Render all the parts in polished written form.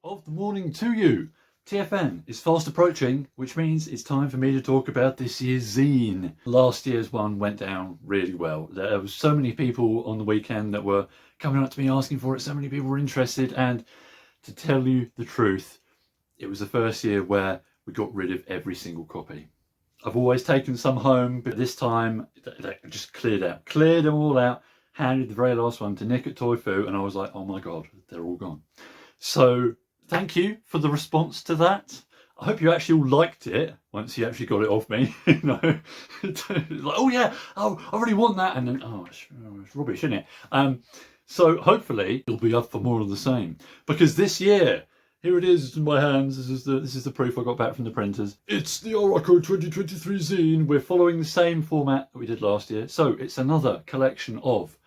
of the morning to you. TFN is fast approaching, which means it's time for me to talk about this year's zine. Last year's one went down really well. There was so many people on the weekend that were coming up to me asking for it. So many people were interested, and to tell you the truth, it was the first year where we got rid of every single copy. I've always taken some home, but this time they just cleared them all out, handed the very last one to Nick at Toy Foo, and I was like, oh my God, they're all gone. So thank you for the response to that. I hope you actually all liked it once you actually got it off me. You know, like, oh yeah, oh, I really want that, and then it's rubbish, isn't it? So hopefully it'll be up for more of the same, because this year, here it is in my hands. This is the proof I got back from the printers. It's the RRCo 2023 zine. We're following the same format that we did last year. So it's another collection of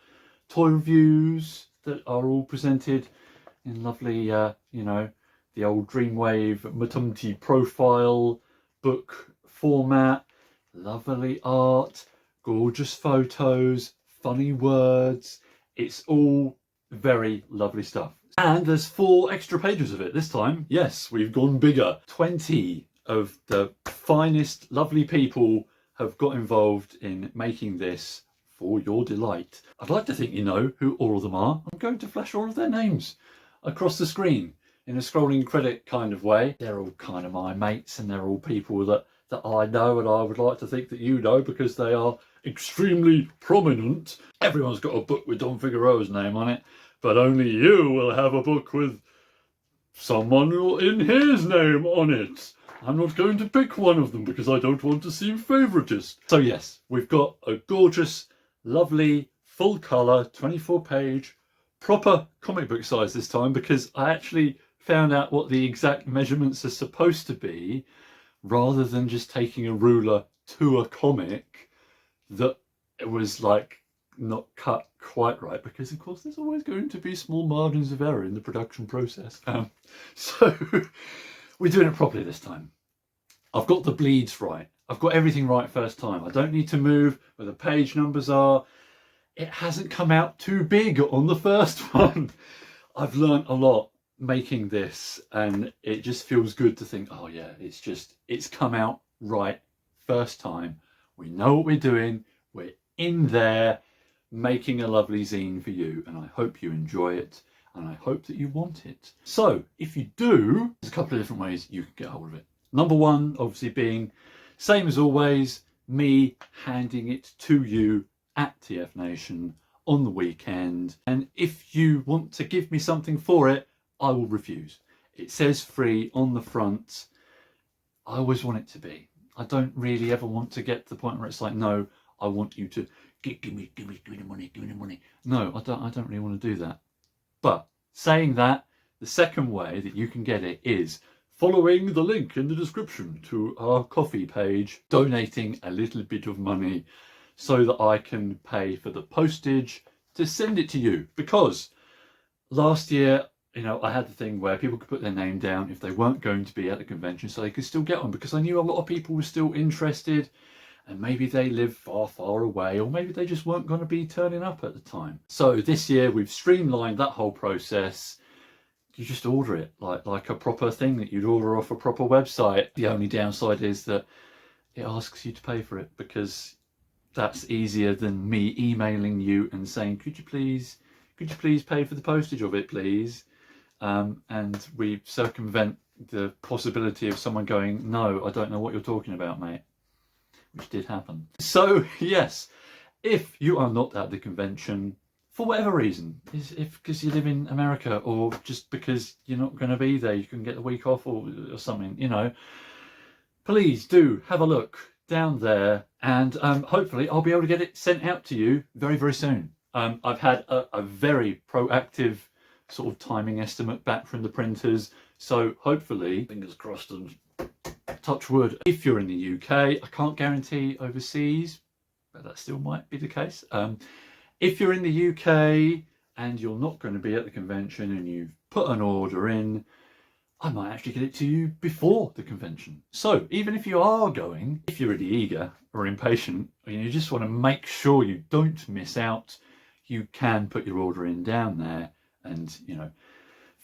toy reviews that are all presented in lovely, you know, the old Dreamwave Matumti profile book format, lovely art, gorgeous photos, funny words. It's all very lovely stuff. And there's 4 extra pages of it this time. Yes, we've gone bigger. 20 of the finest, lovely people have got involved in making this for your delight. I'd like to think you know who all of them are. I'm going to flash all of their names across the screen in a scrolling credit kind of way. They're all kind of my mates, and they're all people that I know, and I would like to think that you know, because they are extremely prominent. Everyone's got a book with Don Figueroa's name on it, but only you will have a book with someone in his name on it. I'm not going to pick one of them because I don't want to seem favouriteist. So yes, we've got a gorgeous, lovely, full colour, 24-page, proper comic book size this time, because I actually found out what the exact measurements are supposed to be, rather than just taking a ruler to a comic that it was like not cut quite right, because of course there's always going to be small margins of error in the production process. So we're doing it properly this time. I've got the bleeds right. I've got everything right first time. I don't need to move where the page numbers are. It hasn't come out too big on the first one. I've learned a lot making this, and it just feels good to think, oh yeah, it's come out right first time. We know what we're doing. We're in there making a lovely zine for you, and I hope you enjoy it, and I hope that you want it. So if you do, there's a couple of different ways you can get hold of it. Number one, obviously, being same as always, me handing it to you at TF Nation on the weekend. And if you want to give me something for it, I will refuse. It says free on the front. I always want it to be. I don't really ever want to get to the point where it's like, no, I want you to give me the money. No, I don't really want to do that. But saying that, the second way that you can get it is following the link in the description to our Ko-fi page, donating a little bit of money so that I can pay for the postage to send it to you. Because last year, you know, I had the thing where people could put their name down if they weren't going to be at the convention, so they could still get one, because I knew a lot of people were still interested, and maybe they live far, far away, or maybe they just weren't going to be turning up at the time. So this year we've streamlined that whole process. You just order it like a proper thing that you'd order off a proper website. The only downside is that it asks you to pay for it, because that's easier than me emailing you and saying, could you please pay for the postage of it, please? And we circumvent the possibility of someone going, no, I don't know what you're talking about, mate, which did happen. So yes, if you are not at the convention for whatever reason, if because you live in America, or just because you're not going to be there, you can get the week off or something, you know, please do have a look down there, and hopefully I'll be able to get it sent out to you very, very soon. I've had a very proactive sort of timing estimate back from the printers, so hopefully, fingers crossed and touch wood, if you're in the UK, I can't guarantee overseas, but that still might be the case. If you're in the UK and you're not going to be at the convention and you've put an order in, I might actually get it to you before the convention. So even if you are going, if you're really eager or impatient, and you just want to make sure you don't miss out, you can put your order in down there and, you know,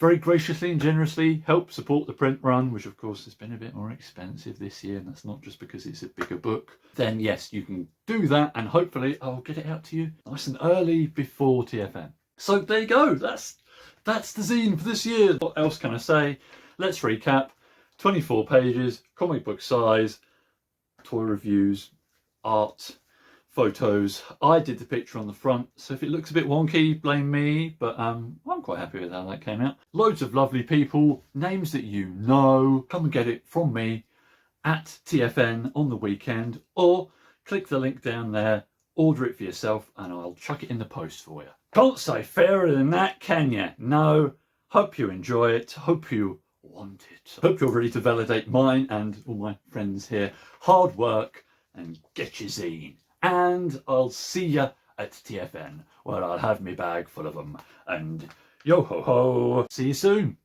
very graciously and generously help support the print run, which of course has been a bit more expensive this year, and that's not just because it's a bigger book, then yes, you can do that, and hopefully I'll get it out to you nice and early before TFN. So there you go, that's the zine for this year. What else can I say? Let's recap. 24 pages, comic book size, toy reviews, art, photos. I did the picture on the front, so if it looks a bit wonky, blame me, but I'm quite happy with how that came out. Loads of lovely people, names that you know. Come and get it from me at TFN on the weekend, or click the link down there, order it for yourself, and I'll chuck it in the post for you. Can't say fairer than that, can you? No. Hope you enjoy it. Hope you want it. Hope you're ready to validate mine and all my friends here hard work and get your zine. And I'll see ya at TFN, where I'll have me bag full of them. And yo ho ho, see you soon.